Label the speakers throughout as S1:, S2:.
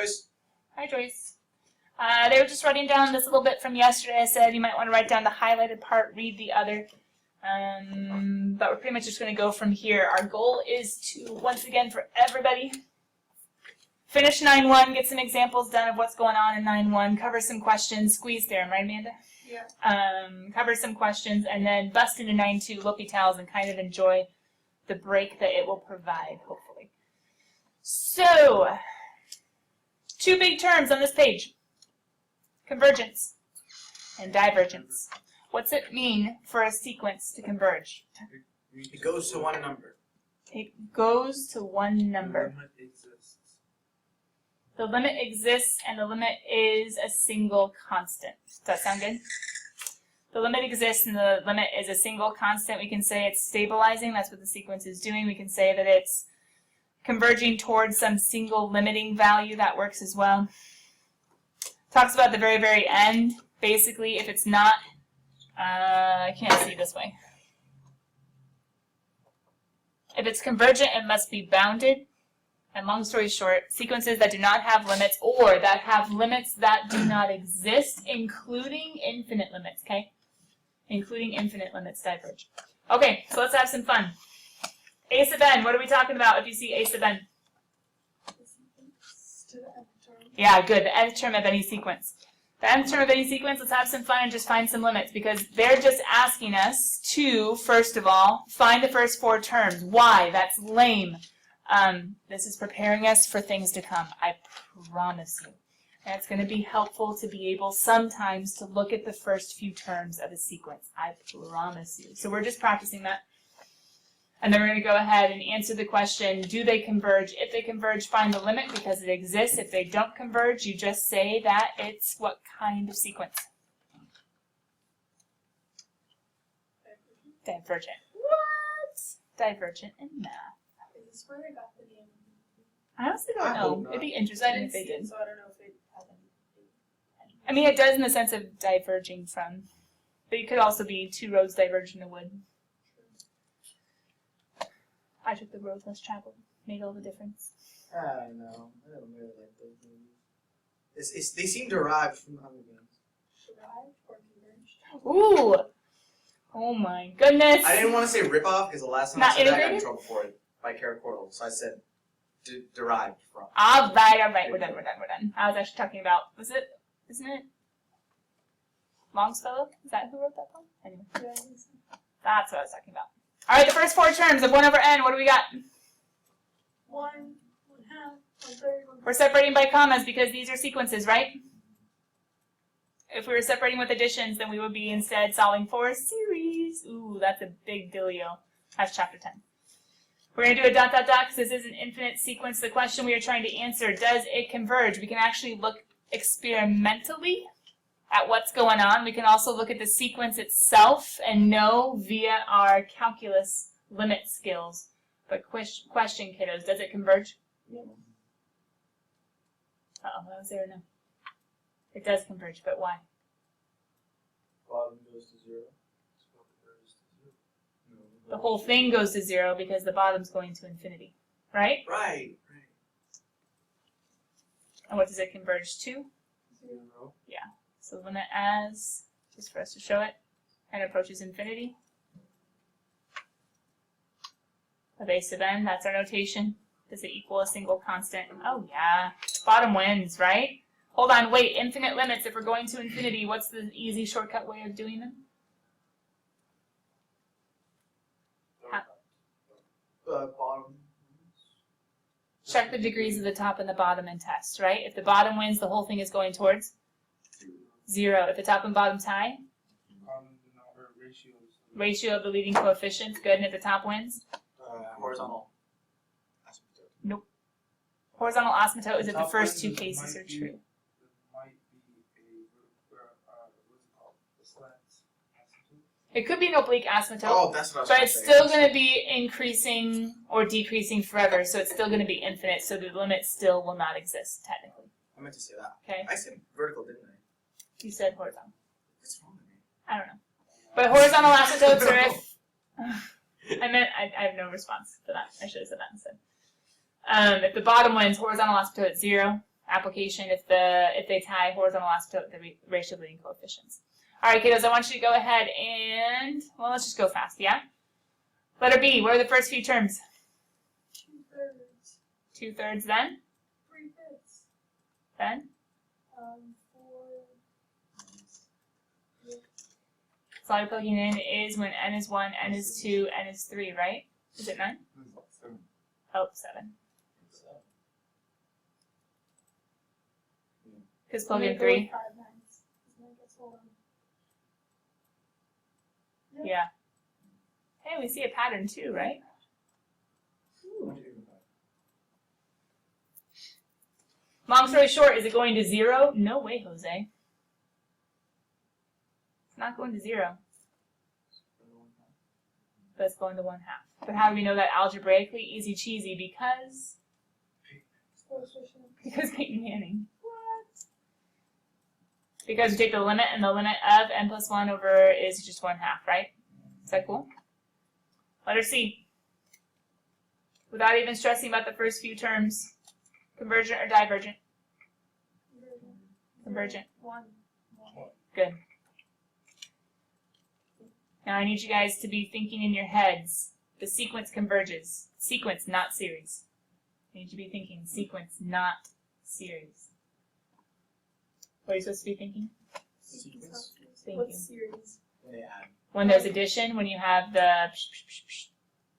S1: Joyce.
S2: Hi, Joyce. They were just writing down this little bit from yesterday. I said you might want to write down the highlighted part, read the other. But we're pretty much just going to go from here. Our goal is to, once again, for everybody, finish 9-1, get some examples done of what's going on in 9-1, cover some questions, squeeze theorem, right, Amanda?
S3: Yeah.
S2: Cover some questions, and then bust into 9-2, whoopie towels, and kind of enjoy the break that it will provide, hopefully. So, 2 big terms on this page. Convergence and divergence. What's it mean for a sequence to converge?
S1: It goes to one number.
S2: It goes to one number.
S4: The limit exists.
S2: The limit exists, and the limit is a single constant. Does that sound good? The limit exists, and the limit is a single constant. We can say it's stabilizing. That's what the sequence is doing. We can say that it's converging towards some single limiting value. That works as well. Talks about the very, very end. Basically, if it's not, I can't see this way. If it's convergent, it must be bounded. And long story short, sequences that do not have limits or that have limits that do not exist, including infinite limits, okay? Including infinite limits diverge. Okay, so let's have some fun. A sub n, what are we talking about if you see A sub n? Yeah, good, the nth term of any sequence. The nth term of any sequence, let's have some fun and just find some limits, because they're just asking us to, first of all, find the first 4 terms. Why? That's lame. This is preparing us for things to come, I promise you. And it's going to be helpful to be able sometimes to look at the first few terms of a sequence, I promise you. So we're just practicing that. And then we're going to go ahead and answer the question, do they converge? If they converge, find the limit because it exists. If they don't converge, you just say that it's what kind of sequence? Divergent. What? Divergent in math.
S3: Is this where they got the name?
S2: I honestly don't
S1: I hope
S2: know.
S1: not.
S2: It'd be
S3: I
S2: interesting
S3: didn't
S2: if they
S3: see it,
S2: did.
S3: so I don't know if it has any.
S2: I mean, it does in the sense of diverging from. But it could also be 2 roads diverge in a wood. I took the road less traveled. Made all the difference.
S1: I don't know. I don't really like those movies. They seem derived from other games.
S3: Derived or converged?
S2: Ooh! Oh my goodness!
S1: I didn't want to say rip-off because the last time
S2: Not
S1: I said that I got in
S2: integrated?
S1: trouble for it by Caracordal. So I said derived from.
S2: Alright, we're done. I was actually talking about, isn't it Longfellow? Is that who wrote that poem? Anyway.
S3: Yeah.
S2: That's what I was talking about. Alright, the first 4 terms of 1 over n, what do we got?
S3: 1, 1/2, 1/3, 1/4.
S2: We're separating by commas because these are sequences, right? If we were separating with additions, then we would be instead solving for series. Ooh, that's a big dealio. That's chapter 10. We're going to do a dot, dot, dot, because this is an infinite sequence. The question we are trying to answer, does it converge? We can actually look experimentally at what's going on. We can also look at the sequence itself and know via our calculus limit skills. But question, kiddos, does it converge?
S3: Yeah.
S2: Uh-oh, that was there or no? It does converge, but why?
S4: Bottom goes to 0. Top goes to 0. No.
S2: The whole thing goes to 0 because the bottom's going to infinity, right?
S1: Right.
S2: And what does it converge to?
S4: 0.
S2: So limit as, just for us to show it, and approaches infinity. Of a sub n, that's our notation. Does it equal a single constant? Oh yeah, bottom wins, right? Hold on, wait, infinite limits, if we're going to infinity, what's the easy shortcut way of doing them?
S1: Bottom.
S2: Check the degrees of the top and the bottom and test, right? If the bottom wins, the whole thing is going towards 0. If the top and bottom tie,
S4: Common denominator ratios.
S2: ratio of the leading coefficients, good, and if the top wins,
S1: Horizontal.
S2: nope. Horizontal asymptote is if the
S4: Top
S2: first
S4: wins
S2: 2
S4: is
S2: cases
S4: might
S2: are
S4: be-
S2: true.
S4: There might be a, what's it called? The slants.
S2: It could be an oblique asymptote.
S1: Oh, that's what I was
S2: But
S1: going
S2: it's
S1: to say.
S2: still going to be increasing or decreasing forever, so it's still going to be infinite, so the limit still will not exist, technically.
S1: I meant to say that.
S2: Okay?
S1: I said vertical, didn't I?
S2: You said horizontal.
S1: What's wrong with me?
S2: I don't know. But horizontal asymptotes are if... I have no response to that. I should have said that instead. If the bottom wins, horizontal asymptote at 0. application if they tie horizontal asymptote with the ratio of leading coefficients. All right, kiddos, I want you to go ahead and, well, let's just go fast, yeah? Letter B, what are the first few terms?
S3: 2/3.
S2: 2/3 then?
S3: 3/5.
S2: Then?
S3: 4.
S2: So all you're plugging in is when n is 1, n is 2, n is 3, right? Is it 9? Oh, 7. Because plug in 3.
S3: 5 9s. I guess, hold on. Yep.
S2: Yeah. Hey, we see a pattern too, right? Long story short, is it going to 0? No way, Jose. It's not going to 0. But it's going to 1/2. But how do we know that algebraically? Easy cheesy, because Peyton Manning.
S3: What?
S2: Because you take the limit, and the limit of n plus 1 over is just 1/2, right? Is that cool? Letter C. Without even stressing about the first few terms, convergent or divergent? Convergent.
S3: 1.
S2: Good. Now I need you guys to be thinking in your heads, the sequence converges. Sequence, not series. I need you to be thinking sequence, not series. What are you supposed to be thinking?
S1: Sequence?
S2: Thank
S3: What
S2: you.
S3: series?
S1: When they add.
S2: When there's addition, when you have the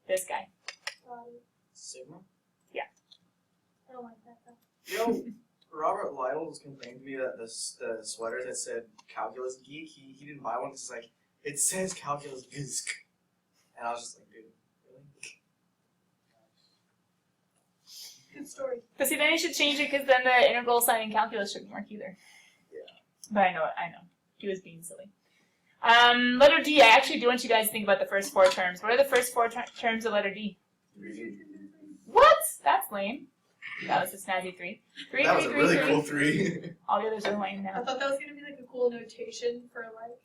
S2: this guy.
S1: Sigma?
S3: I don't like that though.
S1: You know, Robert Lytle was complaining to me that the sweater that said calculus geek, he didn't buy one because like, it says calculus geek. And I was just like, dude, really?
S3: Good story.
S2: But see, then you should change it because then the integral sign in calculus shouldn't work either.
S1: Yeah.
S2: But I know. He was being silly. Letter D, I actually do want you guys to think about the first 4 terms. What are the first 4 terms of letter D? What? That's lame. That was a snazzy 3. 3,
S1: That
S2: 3,
S1: was a
S2: 3,
S1: really
S2: 3.
S1: cool 3.
S2: All the others are lame
S3: I
S2: now.
S3: thought that was gonna be like a cool notation for like.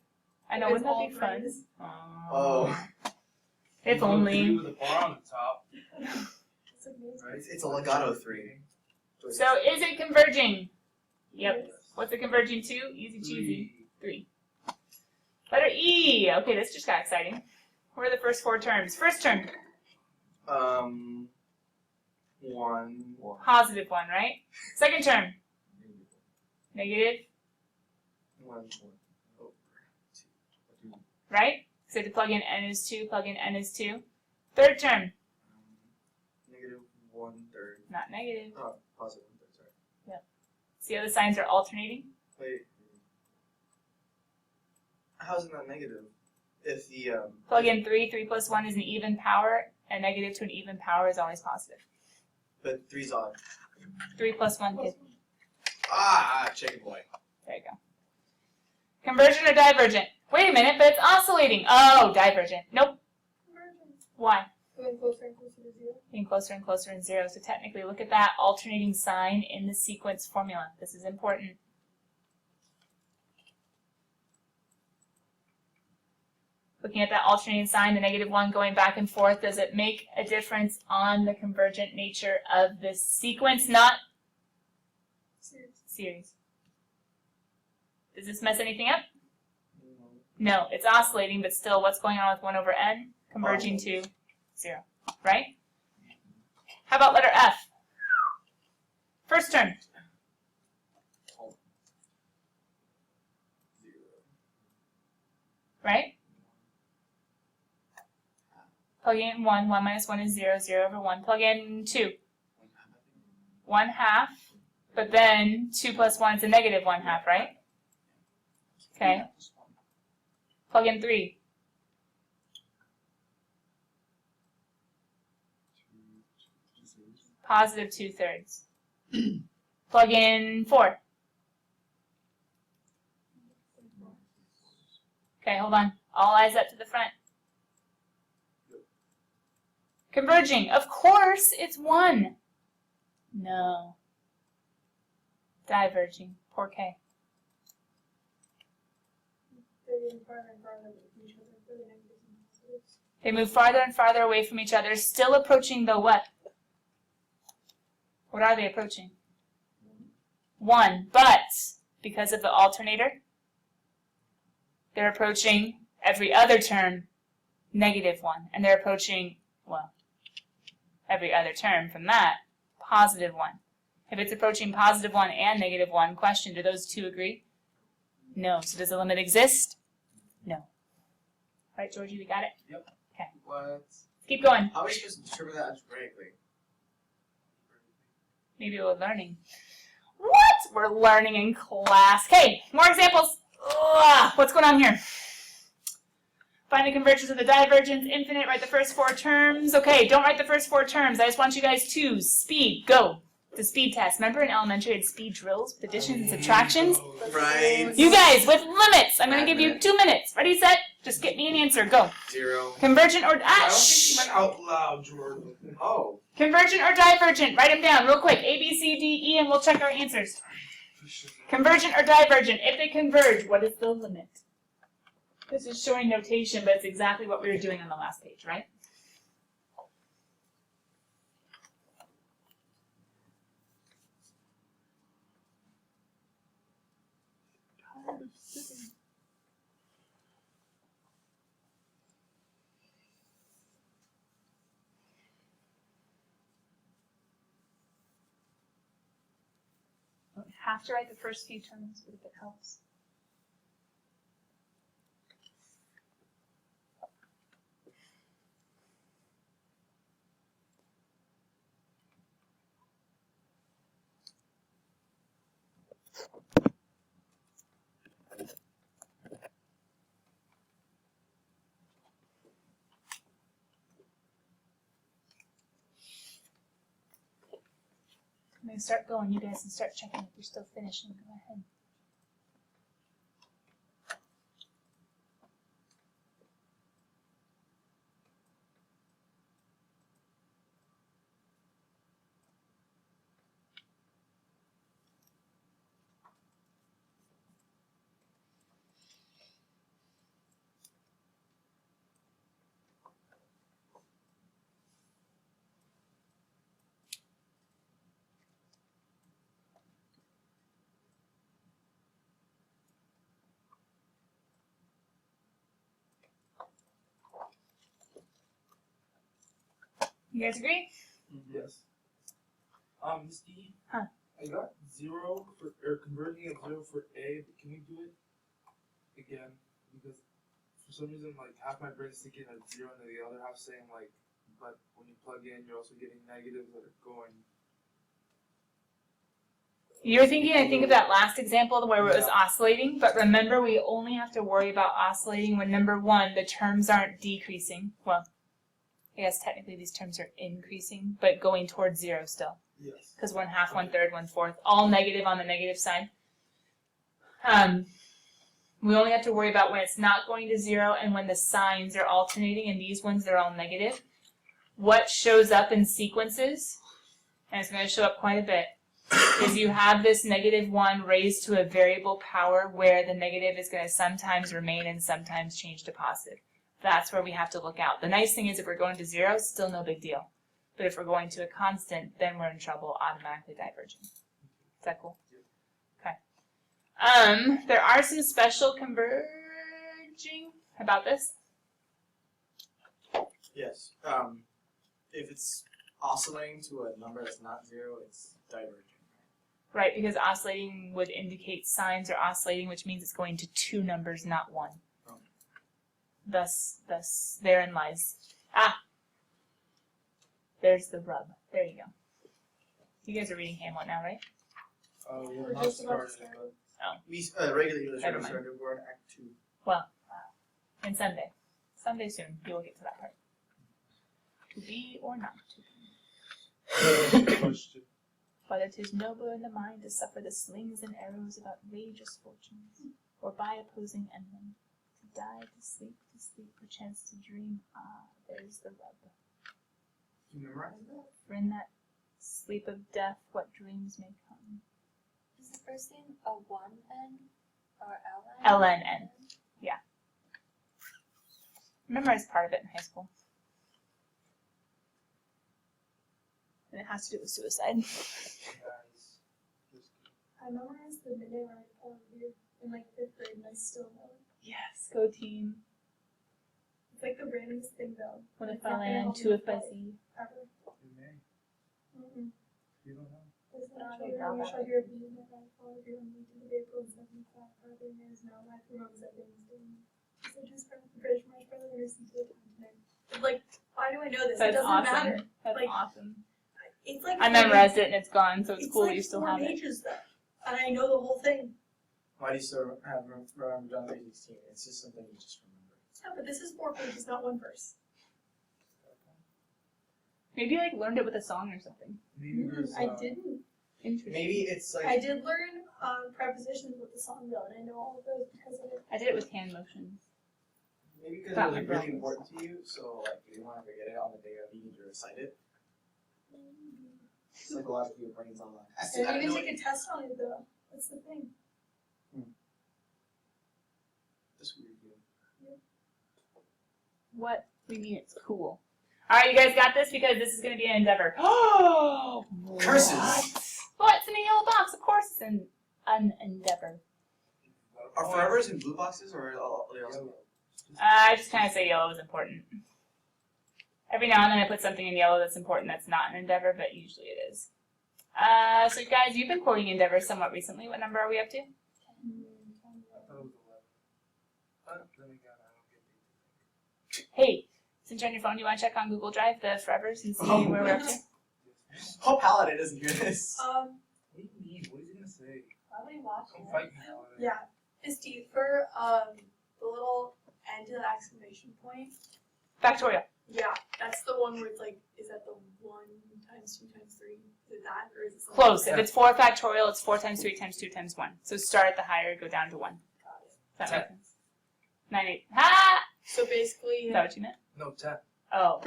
S2: I know,
S3: Because
S2: wouldn't that
S3: all
S2: be fun?
S3: threes.
S1: Oh.
S2: If only.
S4: With the bar on the top.
S3: It's amazing.
S4: Right?
S1: It's a legato 3.
S2: So is it converging? Yep. What's it converging to? Easy cheesy. 3. Letter E. Okay, this just got exciting. What are the first 4 terms? First term,
S1: 1.
S2: positive 1, right? Second term, negative,
S1: 1.
S2: right? So to plug in n is 2, plug in n is 2. Third term,
S1: Negative 1/3.
S2: not negative.
S1: Oh, positive 1/3, sorry.
S2: See how the signs are alternating?
S1: Wait. How's it not negative? If the,
S2: Plug in 3, 3 plus 1 is an even power, and negative to an even power is always positive.
S1: but 3's odd.
S2: 3 plus 1 is,
S1: Chicken boy.
S2: there you go. Convergent or divergent? Wait a minute, but it's oscillating. Oh, divergent. Nope.
S3: Convergence.
S2: Why?
S3: Going closer and closer to 0.
S2: Getting closer and closer in 0. So technically, look at that alternating sign in the sequence formula. This is important. Looking at that alternating sign, the negative 1 going back and forth, does it make a difference on the convergent nature of this sequence, not
S3: Series.
S2: series? Does this mess anything up? No, it's oscillating, but still, what's going on with 1 over n? Converging to 0, right? How about letter F? First term.
S1: 0.
S2: Right? Plug in 1, 1 minus 1 is 0, 0 over 1. Plug in 2, 1/2, but then 2 plus 1 is a negative 1/2, right? Okay. Plug in 3, positive 2/3. Plug in 4. Okay, hold on. All eyes up to the front. Converging. Of course, it's 1. No. Diverging. Poor K.
S3: They're getting farther and farther away from each other. They're the negatives and positives.
S2: They move farther and farther away from each other, still approaching the what? What are they approaching? 1. But because of the alternator, they're approaching every other term -1. And they're approaching, well, every other term from that, +1. If it's approaching +1 and -1, question, do those two agree? No. So does the limit exist? No. All right, Georgie, we got it?
S1: Yep.
S2: Okay.
S1: What?
S2: Keep going.
S1: How are we supposed to determine that algebraically?
S2: Maybe we're learning. What? We're learning in class. Okay, more examples. Ugh, what's going on here? Find the convergence of the divergence, infinite, write the first 4 terms. Okay, don't write the first 4 terms. I just want you guys to speed, go. The speed test. Remember in elementary we had speed drills with additions and subtractions?
S1: Right.
S2: You guys, with limits. I'm going to give you 2 minutes. Ready, set? Just get me an answer. Go.
S1: 0.
S2: Convergent or...
S4: I don't think you meant out loud, Jordan.
S1: Oh.
S2: Convergent or divergent? Write them down real quick. A, B, C, D, E, and we'll check our answers. Convergent or divergent? If they converge, what is the limit? This is showing notation, but it's exactly what we were doing on the last page, right? Don't have to write the first few terms, but if it helps. I'm going to start going. You guys can start checking if you're still finishing. Go ahead. You guys agree?
S4: Yes. Miss D.
S2: Huh.
S4: I got 0 for, or converting at 0 for A, but can we do it again? Because for some reason, like, half my brain's thinking at 0 and the other half saying, like, but when you plug in, you're also getting negatives that are going.
S2: You're thinking, I think, of that last example where it was
S4: Yeah.
S2: oscillating, but remember we only have to worry about oscillating when, number 1, the terms aren't decreasing. Well, I guess technically these terms are increasing, but going towards 0 still.
S4: Yes.
S2: Because 1/2, 1/3, 1/4, all negative on the negative side. We only have to worry about when it's not going to 0 and when the signs are alternating, and these ones, they're all negative. What shows up in sequences, and it's going to show up quite a bit, is you have this -1 raised to a variable power where the negative is going to sometimes remain and sometimes change to positive. That's where we have to look out. The nice thing is if we're going to 0, still no big deal. But if we're going to a constant, then we're in trouble automatically diverging. Is that cool? Okay. There are some special converging about this.
S1: Yes. If it's oscillating to a number that's not 0, it's diverging.
S2: Right, because oscillating would indicate signs are oscillating, which means it's going to 2 numbers, not 1.
S1: Oh.
S2: Thus, therein lies. There's the rub. There you go. You guys are reading Hamlet now, right?
S4: We're
S3: We're
S4: not
S3: just about to
S4: starting,
S3: start.
S4: but
S1: We regular English
S2: Never
S1: are
S2: mind.
S1: starting. We're in Act 2.
S2: And someday. Someday soon, you will get to that part. To be or not to be.
S4: question.
S2: Whether 'tis nobler in the mind to suffer the slings and arrows of outrageous fortunes, or by opposing enemy, to die, to sleep, perchance to dream, there's the rub.
S1: Can you memorize that?
S2: For in that sleep of death, what dreams may come.
S5: Is the first name a 1N or LN?
S2: LNN. Memorized part of it in high school. And it has to do with suicide.
S4: Guys, just
S3: I memorized the midnight ride all year in like 5th grade, and I still know it.
S2: Yes, go team.
S3: It's like the randomest thing though.
S2: When
S3: It's
S2: if I
S3: not gonna
S2: land,
S3: help
S2: two
S3: me
S2: if I
S3: fight
S2: see.
S3: ever.
S4: You may.
S3: Mm-mm.
S4: You don't know.
S3: It's
S5: No,
S3: not
S5: they
S3: true. I
S5: don't.
S3: wish I heard the midnight ride all of you on me to the April 75. Father is now life remembers that things doing. So just from the British March brother and receive the continent. Like, why do I know this?
S2: That's
S3: it doesn't
S2: awesome.
S3: matter.
S2: That's
S3: Like,
S2: awesome.
S3: It's like
S2: I memorized it and it's gone, so it's cool
S3: like
S2: you still
S3: 4
S2: have it.
S3: pages though, and I know the whole thing.
S1: Why do you still have remember John 3:16? It's just something you just remember.
S3: Yeah, but this is 4 pages, not 1 verse.
S2: Maybe like learned it with a song or something.
S4: Maybe there's,
S3: I didn't.
S2: Interesting.
S1: Maybe it's like
S3: I did learn prepositions with the song though, and I know all of those because of it.
S2: I did it with hand motions.
S1: maybe because it
S2: Got
S1: was
S2: my
S1: like, really
S2: brothers.
S1: important to you, so like you didn't want to forget it on the day of you need to recite it. Psychologically, your brain's on like.
S3: I didn't even take a test on it though. That's the thing.
S1: That's weird. Yeah.
S2: What? We mean it's cool. Alright, you guys got this because this is going to be an endeavor. Oh!
S1: Curses!
S2: Well, it's in a yellow box. Of course it's an endeavor.
S1: Are forevers in blue boxes or are they also?
S2: I just kind of say yellow is important. Every now and then I put something in yellow that's important that's not an endeavor, but usually it is. So guys, you've been quoting endeavors somewhat recently. What number are we up to?
S4: I thought it was 11. But then again, I don't get paid.
S2: Hey, since you're on your phone, you want to check on Google Drive the forevers and see where we're up to?
S1: Hope Paladin doesn't hear this.
S4: What do you mean? What is he gonna say?
S5: Probably watch
S4: Come
S5: it.
S4: fight me now.
S3: Yeah. Steve, for the little end to the exclamation point.
S2: Factorial.
S3: Yeah, that's the one where it's like, is that the 1 times 2 times 3? Is it that or is it something?
S2: Close. If it's 4 factorial, it's 4 times 3 times 2 times 1. So start at the higher, go down to 1.
S3: Got it.
S2: Does that make sense? 9, 8. Ha!
S3: So basically,
S2: Is that what you meant?
S4: No, 10.
S2: Oh.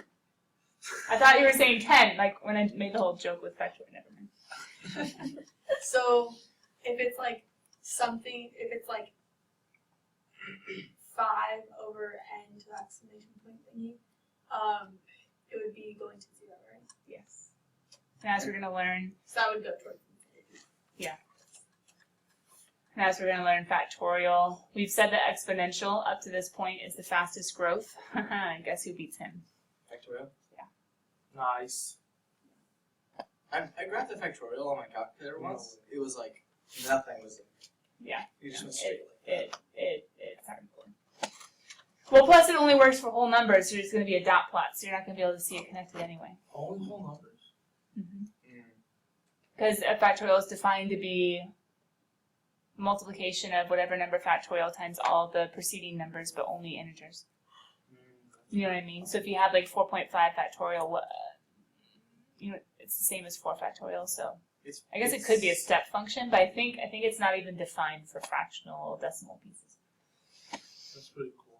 S2: I thought you were saying 10, like when I made the whole joke with factorial. Never mind.
S3: so if it's like something, if it's like 5 over n to the exclamation point thingy, it would be going to 0, right?
S2: Yes. And as we're going to learn,
S3: So that would go towards infinity.
S2: and as we're going to learn factorial, we've said that exponential up to this point is the fastest growth. And guess who beats him?
S1: Factorial.
S4: Nice.
S1: I grabbed the factorial on my calculator once. It was like nothing was in it.
S2: Yeah.
S1: You just went straight like
S2: It's hardcore. Well, plus it only works for whole numbers, so it's going to be a dot plot, so you're not going to be able to see it connected anyway.
S4: Only whole numbers.
S2: Because a factorial is defined to be multiplication of whatever number factorial times all the preceding numbers, but only integers. You know what I mean? So if you have like 4.5 factorial, it's the same as 4 factorial, so I guess it could be a step function, but I think it's not even defined for fractional decimal pieces.
S4: That's pretty cool.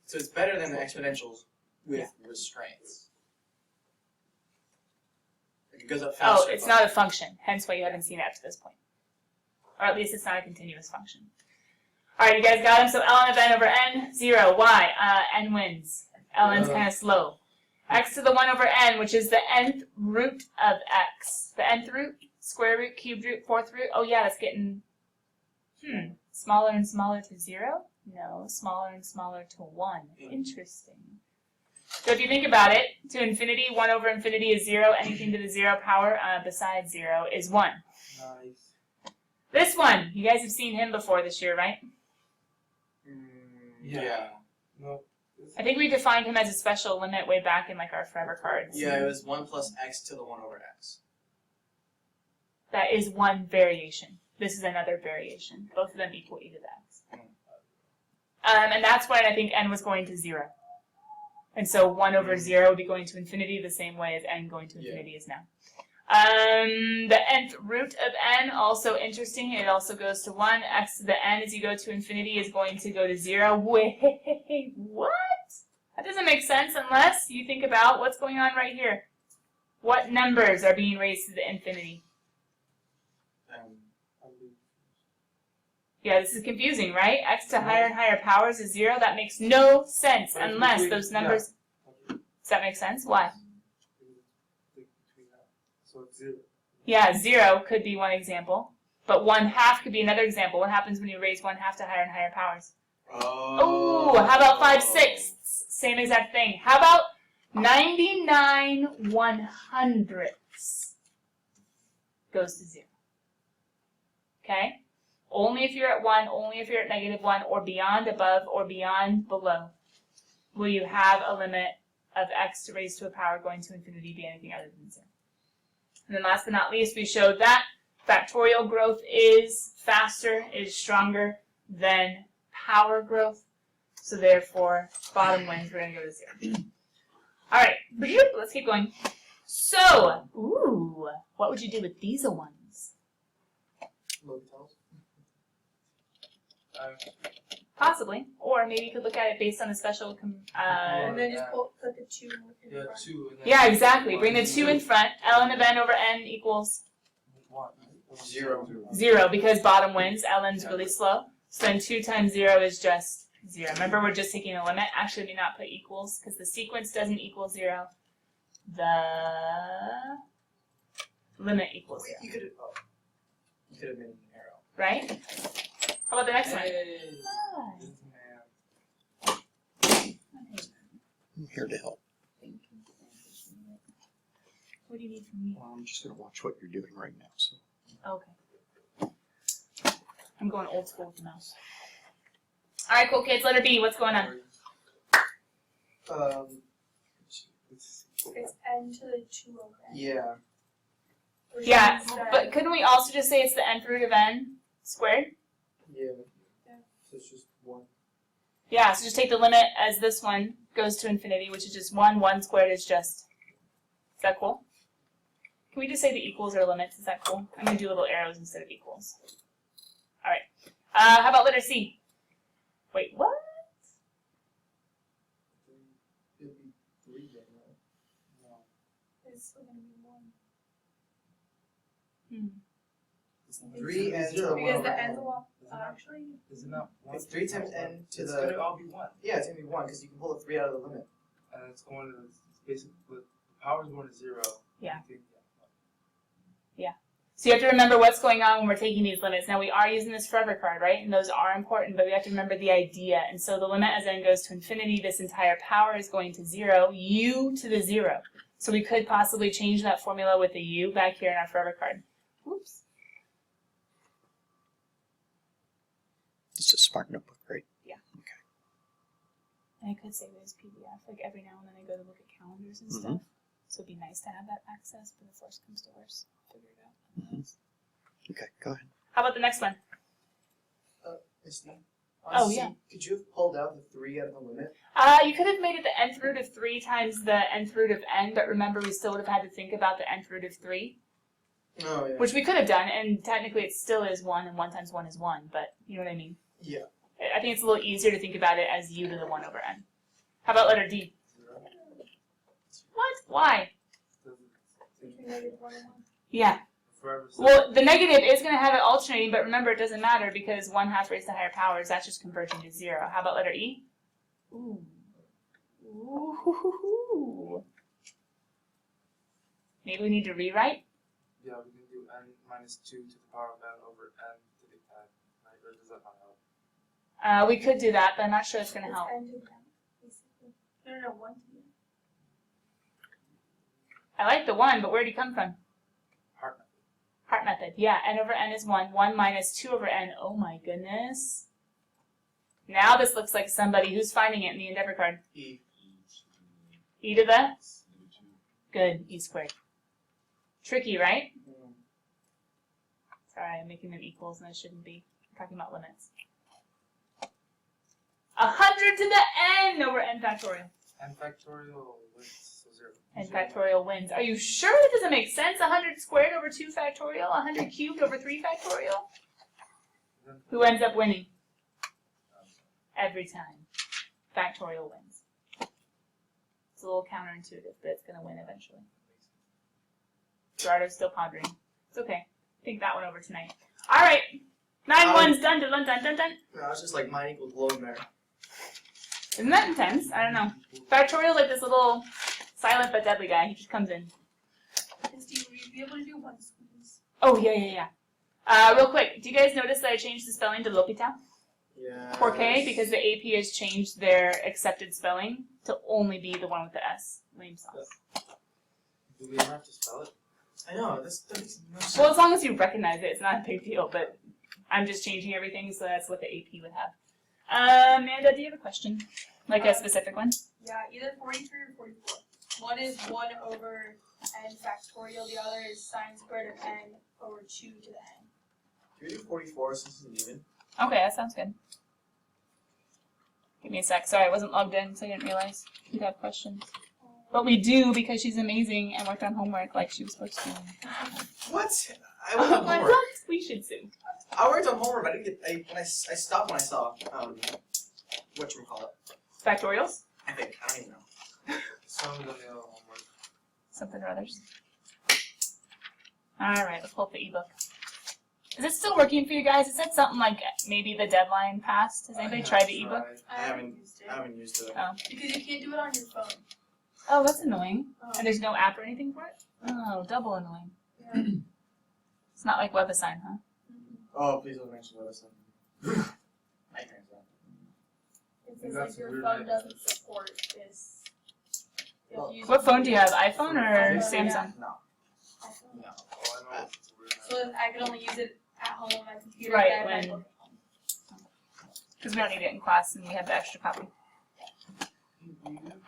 S1: So it's better than the exponentials with restraints. It goes up faster.
S2: Oh, it's not a function, hence why you haven't seen it up to this point. Or at least it's not a continuous function. Alright, you guys got them? So ln of n over n, 0. Why? N wins. ln's kind of slow. X to the 1 over n, which is the nth root of x. The nth root, square root, cubed root, fourth root. Oh yeah, that's getting, smaller and smaller to 0? No, smaller and smaller to 1. Interesting. So if you think about it, to infinity, 1 over infinity is 0. Anything to the 0 power besides 0 is 1.
S4: Nice.
S2: This one, you guys have seen him before this year, right?
S1: Yeah.
S4: No.
S2: I think we defined him as a special limit way back in like our forever cards.
S1: Yeah, it was 1 plus x to the 1 over x.
S2: That is one variation. This is another variation. Both of them equal e to the x. And that's when I think n was going to 0. And so 1 over 0 would be going to infinity the same way as n going to infinity is now. The nth root of n, also interesting. It also goes to 1. X to the n as you go to infinity is going to go to 0. Wait, what? That doesn't make sense unless you think about what's going on right here. What numbers are being raised to the infinity? Yeah, this is confusing, right? X to higher and higher powers is 0. That makes no sense unless those numbers... Does that make sense? Why?
S4: So it's 0.
S2: Yeah, 0 could be one example. But 1/2 could be another example. What happens when you raise 1/2 to higher and higher powers?
S1: Oh.
S2: Ooh, how about 5/6? Same exact thing. How about 99 100ths goes to 0? Okay? Only if you're at 1, only if you're at -1, or beyond above, or beyond below, will you have a limit of x raised to a power going to infinity be anything other than 0. And then last but not least, we showed that factorial growth is faster, is stronger than power growth. So therefore, bottom wins, we're going to go to 0. All right, let's keep going. So, ooh, what would you do with these ones?
S1: Locals.
S2: Possibly, or maybe you could look at it based on a special.
S3: And then just put the 2 in
S4: Yeah,
S3: front.
S4: 2. And then
S2: Yeah, exactly. Bring the 2 in front. ln of n over n equals
S4: 1.
S1: 0.
S2: 0 because bottom wins. ln's really slow. So then 2 times 0 is just 0. Remember, we're just taking a limit. Actually, let me not put equals because the sequence doesn't equal 0. The limit equals 0.
S1: You could have made an arrow.
S2: Right? How about the next one?
S4: Hey,
S2: Ah,
S4: this man.
S6: I'm here to help.
S2: thank you. What do you need from me?
S6: Well, I'm just going to watch what you're doing right now. So
S2: Okay. I'm going old school with the mouse. All right, cool kids. Letter B. What's going on?
S3: It's n to the 2 over n.
S1: Yeah.
S3: Which
S2: Yeah,
S3: means that-
S2: but couldn't we also just say it's the nth root of n squared?
S1: Yeah.
S3: Yeah.
S1: So it's just 1.
S2: Yeah, so just take the limit as this one goes to infinity, which is just 1. 1 squared is just. Is that cool? Can we just say the equals are limits? Is that cool? I'm going to do little arrows instead of equals. All right. How about letter C? Wait, what?
S1: It'd be 3 then, right?
S4: No.
S3: It's still gonna be 1.
S2: Hmm.
S1: 3 and to the 1
S3: Because
S1: over
S3: the
S1: n.
S3: n's a lot.
S4: Is it not?
S3: Actually,
S4: Is it not 1?
S1: It's 3 times n to
S4: It's
S1: the.
S4: gonna all be 1.
S1: Yeah, it's gonna be 1 because you can pull a 3 out of the limit.
S4: And it's going to, it's basically, the power's going to 0.
S2: Yeah.
S4: I think,
S2: So you have to remember what's going on when we're taking these limits. Now we are using this forever card, right? And those are important, but we have to remember the idea. And so the limit as n goes to infinity, this entire power is going to 0, u to the 0. So we could possibly change that formula with the u back here in our forever card. Oops.
S6: it's a smart notebook, right?
S2: And I could save it as PDF, like every now and then I go to look at calendars and
S6: Mhm.
S2: stuff. So it'd be nice to have that access, but if worse comes to worse, figure it out.
S6: Okay, go ahead.
S2: How about the next one?
S1: Misty.
S2: Oh, yeah.
S1: Could you have pulled out the 3 out of the limit?
S2: You could have made it the nth root of 3 times the nth root of n, but remember we still would have had to think about the nth root of 3,
S1: Oh, yeah.
S2: which we could have done, and technically it still is 1, and 1 times 1 is 1, but you know what I mean?
S1: Yeah.
S2: I think it's a little easier to think about it as u to the 1 over n. How about letter D?
S4: 0.
S2: What? Why?
S3: between -1 and 1.
S2: Yeah.
S4: Forever.
S2: Well, the negative is going to have it alternating, but remember it doesn't matter because 1/2 raised to higher powers, that's just converging to 0. How about letter E? Ooh. Ooh. Maybe we need to rewrite?
S4: Yeah, we can do n minus 2 to the power of n over n to the n. Right? Or does that not help?
S2: We could do that, but I'm not sure it's going to
S3: It's
S2: help.
S3: n to the n, basically. No, 1 to the n.
S2: I like the 1, but where'd he come from?
S4: Heart method.
S2: Heart method. Yeah, n over n is 1. 1 minus 2 over n. Oh my goodness. Now this looks like somebody who's finding it in the Endeavor card.
S1: E.
S2: E to the? Good, e squared. Tricky, right? Sorry, I'm making them equals and I shouldn't be. I'm talking about limits. 100 to the n over n factorial.
S4: n factorial with 0.
S2: N factorial wins. Are you sure that doesn't make sense? 100 squared over 2 factorial? 100 cubed over 3 factorial? Who ends up winning? Every time. Factorial wins. It's a little counterintuitive, but it's going to win eventually. Gerardo's still pondering. It's okay. Think that one over tonight. All right. 9 ones done, done, done, done, done.
S1: No, it's just like mine equals low there.
S2: Isn't that intense? I don't know. Factorial's like this little silent but deadly guy. He just comes in.
S3: Steve, will you be able to do 1 squeeze?
S2: Oh, yeah. Real quick, do you guys notice that I changed the spelling to l'hôpital?
S1: Yeah.
S2: For K, because the AP has changed their accepted spelling to only be the one with the S. Lame sauce.
S4: Do we have to spell it?
S1: I know, that makes no sense.
S2: Well, as long as you recognize it, it's not a big deal, but I'm just changing everything so that's what the AP would have. Amanda, do you have a question? Like a specific one?
S3: Yeah, either 43 or 44. One is 1 over n factorial, the other is sine squared of n over 2 to the n.
S1: Can we do 44 since it's even?
S2: Okay, that sounds good. Give me a sec. Sorry, I wasn't logged in, so I didn't realize you'd have questions. But we do because she's amazing and worked on homework like she was supposed to.
S1: What? I worked on homework.
S2: What? We should sue.
S1: I worked on homework, but I didn't get. I stopped when I saw whatchamacallit.
S2: Factorials?
S1: I think. I don't even know.
S4: Some of the homework.
S2: Something or others. Alright, let's pull up the ebook. Is it still working for you guys? It said something like maybe the deadline passed. Has anybody tried the ebook?
S1: I haven't used it.
S2: Oh.
S3: Because you can't do it on your phone.
S2: Oh, that's annoying.
S3: Oh.
S2: And there's no app or anything for it? Oh, double annoying.
S3: Yeah.
S2: It's not like WebAssign, huh?
S1: Oh, please don't mention what I said. I can't do that.
S3: It says
S4: That's
S3: like your
S4: weird,
S3: phone
S4: right?
S3: doesn't support this. You have to use
S2: What
S3: it
S2: phone
S3: on
S2: do you have? iPhone or
S3: iPhone,
S2: Samsung?
S1: No.
S3: iPhone.
S1: No.
S4: Oh, I know. It's weird.
S3: So then I can only use it at home on my computer.
S2: Right,
S3: and
S2: when-
S3: my book at home.
S2: Because we don't need it in class and we have the extra copy.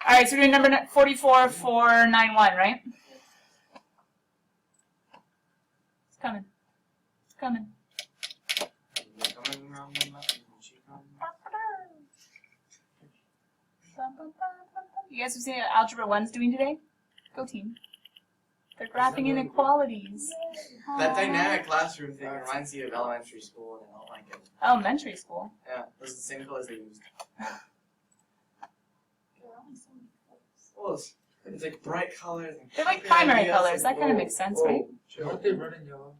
S2: Alright, so we're doing number 44491, right? It's coming. It's coming.
S1: Coming around the mountain, she comes.
S2: You guys have seen what Algebra 1's doing today? Go team. They're graphing inequalities.
S1: That
S2: Aw.
S1: dynamic classroom thing reminds me of elementary school, and I don't like it.
S2: Elementary school.
S1: Yeah, those are the same colors they used.
S3: There are only so many colors.
S1: Well, it's like bright colors. And
S2: They're like
S1: happy
S2: primary
S1: ideas,
S2: colors. That
S1: and
S2: kind of
S1: whoa,
S2: makes sense,
S1: whoa,
S2: right?
S1: chill.
S4: Aren't they red and yellow?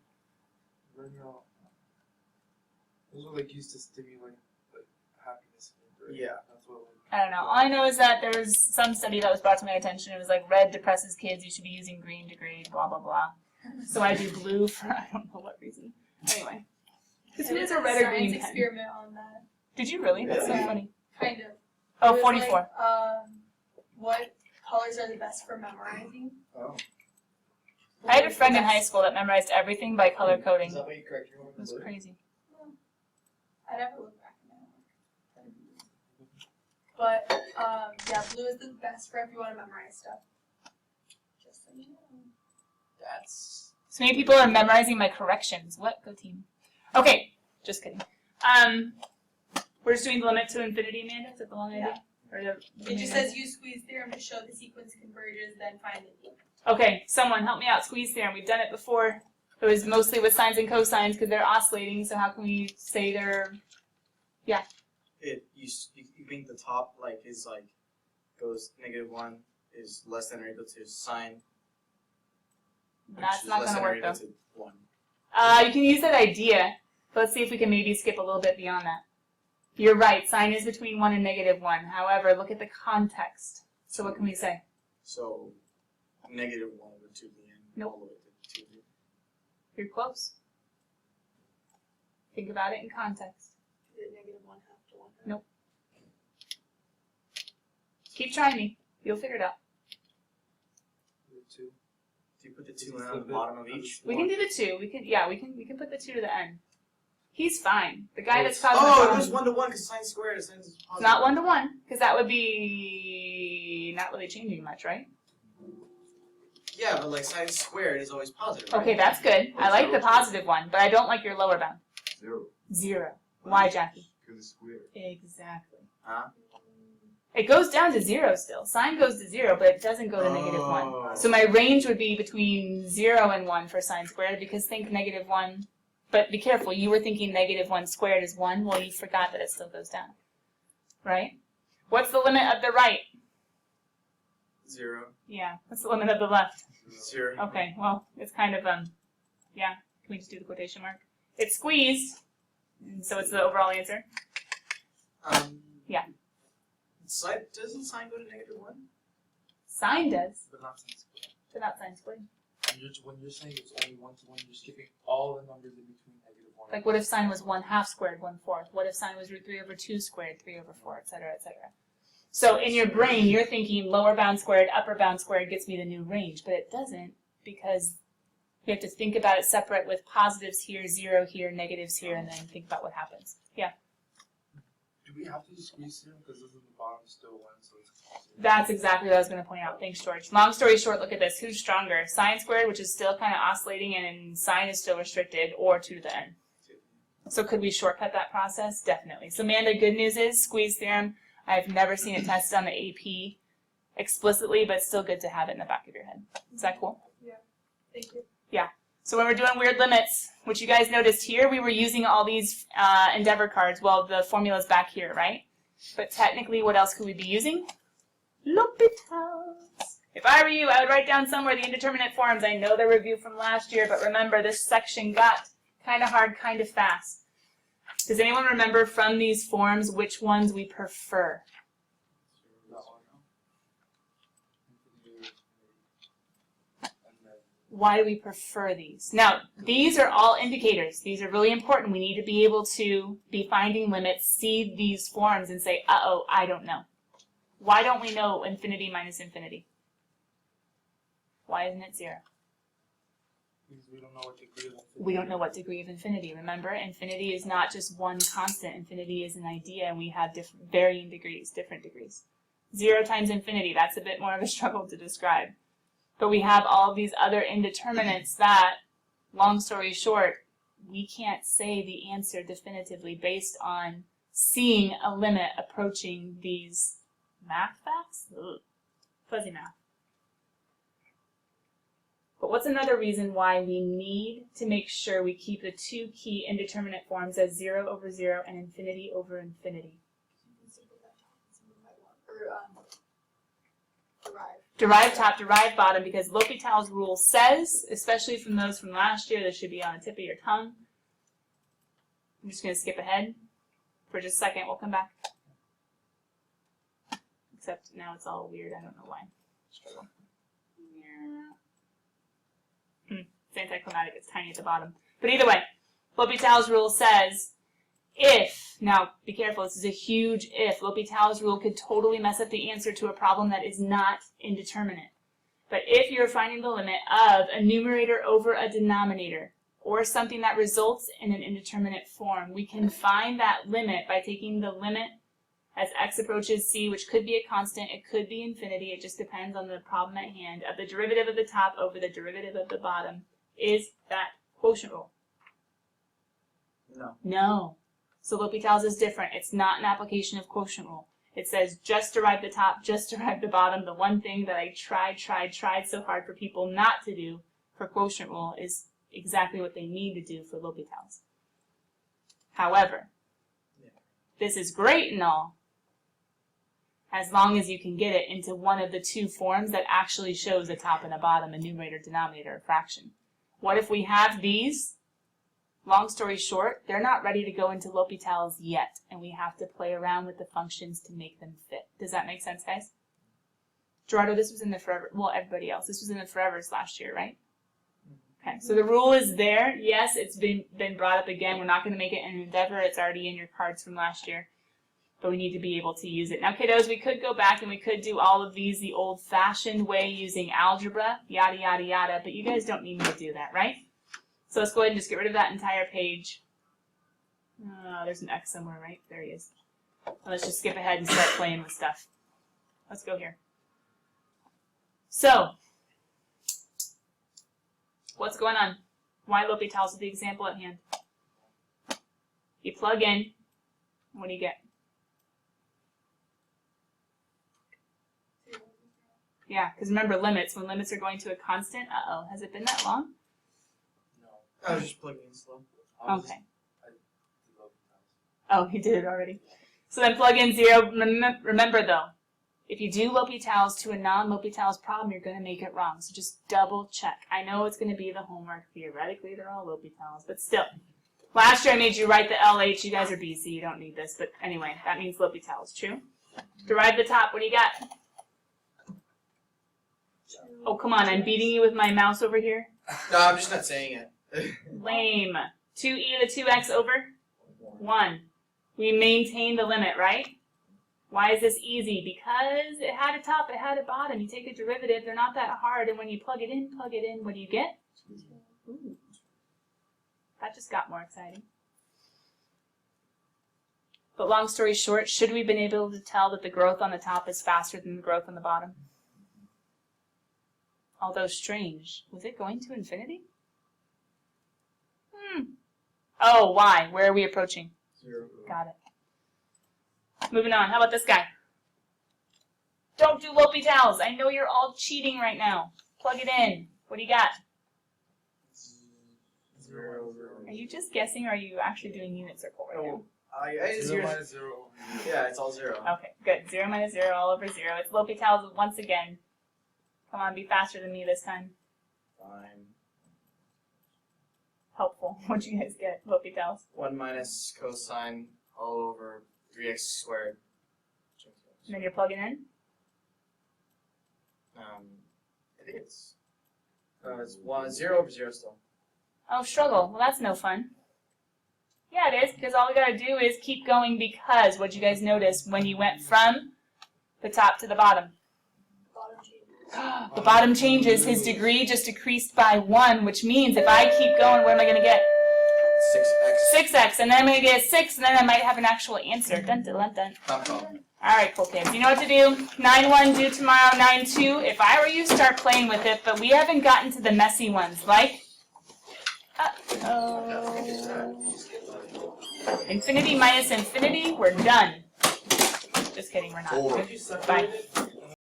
S4: Red and yellow. Those are like used to stimulate like happiness.
S1: Yeah.
S4: That's what. Like,
S2: I don't know. All I know is that there was some study that was brought to my attention. It was like red depresses kids. You should be using green to grade, blah, blah, blah. So I do blue for I don't know what reason. Anyway. Because who
S3: I
S2: has
S3: did
S2: a red or
S3: science
S2: green pen?
S3: experiment on that.
S2: Did you really? That's so
S3: Yeah.
S2: funny.
S3: Kind of.
S2: Oh,
S3: It was
S2: 44.
S3: Like, what colors are the best for memorizing?
S1: Oh.
S2: I had a friend in high school that memorized everything by color coding.
S1: Is that what you correct your homework
S2: It was
S1: in blue?
S2: crazy.
S3: I never looked back at my homework. But yeah, blue is the best for if you want to memorize stuff. Just so you know.
S1: That's.
S2: So many people are memorizing my corrections. What? Go team. Okay, just kidding. We're just doing the limit to infinity, Amanda? Is that the long idea? Or the,
S3: It just says use squeeze theorem to show the sequence converges, then find the peak.
S2: Okay, someone help me out. Squeeze theorem. We've done it before. It was mostly with sines and cosines because they're oscillating. So how can we say they're?
S1: You think the top like is like goes -1 is less than or equal to sine.
S2: That's not going to work though.
S1: To 1.
S2: You can use that idea. But let's see if we can maybe skip a little bit beyond that. You're right. Sine is between 1 and -1. However, look at the context. So what can we say?
S1: So -1 over 2 to the n.
S2: Nope.
S1: All the way to 2 to the n.
S2: You're close. Think about it in context.
S3: Is it -1/2 to 1/2?
S2: Nope. Keep trying me. You'll figure it out.
S4: two.
S1: Do you put the 2 on the bottom of each?
S2: We can do the 2. We can put the 2 to the end. He's fine. The guy that's causing
S1: Oh,
S2: the
S1: it
S2: problem.
S1: goes 1 to 1 because sine squared is positive.
S2: It's not 1 to 1 because that would be not really changing much, right?
S1: Yeah, but like sine squared is always positive. Right?
S2: Okay, that's good. I like the positive one, but I don't like your lower bound.
S7: 0.
S2: 0. Why, Jackie?
S7: Because it's squared.
S2: Exactly.
S1: Huh?
S2: It goes down to 0 still. Sine goes to 0, but it doesn't go to -1. So my range would be between 0 and 1 for sine squared because think -1. But be careful, you were thinking -1 squared is 1. Well, you forgot that it still goes down. Right? What's the limit of the right?
S1: 0.
S2: Yeah. What's the limit of the left?
S1: 0.
S2: Okay, well, it's kind of, yeah. Can we just do the quotation mark? It's squeezed, and so it's the overall answer. Yeah.
S1: Doesn't sine go to -1?
S2: Sine does,
S1: But not sine squared.
S2: but not sine squared.
S4: when you're saying it's only 1 to 1, you're skipping all the numbers in between -1.
S2: Like what if sine was 1/2 squared 1/4? What if sine was √3/2 squared 3/4, etc., etc. So in your brain, you're thinking lower bound squared, upper bound squared gets me the new range, but it doesn't because we have to think about it separate with positives here, 0 here, negatives here, and then think about what happens. Yeah.
S4: Do we have to use squeeze theorem because this is the bottom still 1, so it's
S2: That's exactly what I was going to point out. Thanks, George. Long story short, look at this. Who's stronger? Sine squared, which is still kind of oscillating, and sine is still restricted, or 2 to the n. So could we shortcut that process? Definitely. So Amanda, good news is squeeze theorem. I've never seen it tested on the AP explicitly, but it's still good to have it in the back of your head. Is that cool?
S3: Thank you.
S2: So when we're doing weird limits, which you guys noticed here, we were using all these Endeavor cards. Well, the formula's back here, right? But technically, what else could we be using? L'Hopital's. If I were you, I would write down somewhere the indeterminate forms. I know the review from last year, but remember, this section got kind of hard, kind of fast. Does anyone remember from these forms which ones we prefer? Why do we prefer these? Now, these are all indicators. These are really important. We need to be able to be finding limits, see these forms, and say, uh-oh, I don't know. Why don't we know infinity minus infinity? Why isn't it 0?
S4: because we don't know what degree of infinity.
S2: We don't know what degree of infinity. Remember, infinity is not just one constant. Infinity is an idea, and we have varying degrees, different degrees. 0 times infinity, that's a bit more of a struggle to describe. But we have all these other indeterminates that, long story short, we can't say the answer definitively based on seeing a limit approaching these math facts. Ugh. Fuzzy math. But what's another reason why we need to make sure we keep the 2 key indeterminate forms as 0 over 0 and infinity over infinity? Derive top, derive bottom, because L'Hopital's rule says, especially from those from last year, this should be on the tip of your tongue. I'm just going to skip ahead for just a second. We'll come back. Except now it's all weird. I don't know why. Struggle. It's anticlimactic. It's tiny at the bottom. But either way, L'Hopital's rule says if, now be careful, this is a huge if. L'Hopital's rule could totally mess up the answer to a problem that is not indeterminate. But if you're finding the limit of a numerator over a denominator, or something that results in an indeterminate form, we can find that limit by taking the limit as x approaches c, which could be a constant, it could be infinity, it just depends on the problem at hand, of the derivative of the top over the derivative of the bottom. Is that quotient rule?
S1: No.
S2: No. So L'Hopital's is different. It's not an application of quotient rule. It says just derive the top, just derive the bottom. The one thing that I tried so hard for people not to do for quotient rule is exactly what they need to do for L'Hopital's. However, this is great and all, as long as you can get it into one of the 2 forms that actually shows a top and a bottom, a numerator, denominator, a fraction. What if we have these? Long story short, they're not ready to go into L'Hopital's yet, and we have to play around with the functions to make them fit. Does that make sense, guys? Gerardo, this was in the Forever, well, everybody else, this was in the Forevers last year, right? Okay, so the rule is there. Yes, it's been brought up again. We're not going to make it an Endeavor. It's already in your cards from last year. But we need to be able to use it. Now, kiddos, we could go back and we could do all of these the old-fashioned way using algebra, yada, yada, yada, but you guys don't need me to do that, right? So let's go ahead and just get rid of that entire page. There's an X somewhere, right? There he is. Let's just skip ahead and start playing with stuff. Let's go here. So, what's going on? Why L'Hopital's with the example at hand? You plug in, what do you get? Yeah, because remember limits. When limits are going to a constant, uh-oh, has it been that long?
S4: No.
S1: I was just plugging in slow.
S2: Okay. Oh, you did it already. So then plug in 0. Remember though, if you do L'Hopital's to a non-L'Hopital's problem, you're going to make it wrong. So just double check. I know it's going to be the homework. Theoretically, they're all L'Hopital's, but still. Last year I made you write the LH. You guys are BC. You don't need this. But anyway, that means L'Hopital's. True? Derive the top. What do you got? Oh, come on, I'm beating you with my mouse over here.
S1: No, I'm just not saying it.
S2: Lame. 2e to the 2x over 1. We maintain the limit, right? Why is this easy? Because it had a top, it had a bottom. You take a derivative, they're not that hard, and when you plug it in, what do you get? Ooh. That just got more exciting. But long story short, should we have been able to tell that the growth on the top is faster than the growth on the bottom? Although strange, was it going to infinity? Oh, why? Where are we approaching?
S1: 0.
S2: Got it. Moving on. How about this guy? Don't do L'Hopital's. I know you're all cheating right now. Plug it in. What do you got?
S1: 0.
S2: Are you just guessing or are you actually doing unit circle right now?
S1: It's
S4: 0
S1: 0.
S4: minus 0.
S1: Yeah, it's all 0.
S2: Okay, good. 0 minus 0 all over 0. It's L'Hopital's once again. Come on, be faster than me this time.
S1: Fine.
S2: Helpful. What'd you guys get? L'Hopital's.
S1: 1 minus cosine all over 3x squared.
S2: And then you're plugging in?
S1: I think it's 0 over 0 still.
S2: Oh, struggle. Well, that's no fun. Yeah, it is, because all we gotta do is keep going because, what'd you guys notice when you went from the top to the bottom?
S3: Bottom changes.
S2: The bottom changes, his degree just decreased by 1, which means if I keep going, what am I going to get?
S1: 6x.
S2: 6x, and then I'm going to get 6, and then I might have an actual answer. Dun, dun, dun, dun.
S1: Not problem.
S2: Alright, cool kids. You know what to do. 9-1 due tomorrow, 9-2. If I were you, start playing with it, but we haven't gotten to the messy ones, like... Infinity minus infinity, we're done. Just kidding, we're not.
S1: Four.
S4: Can't you separate it?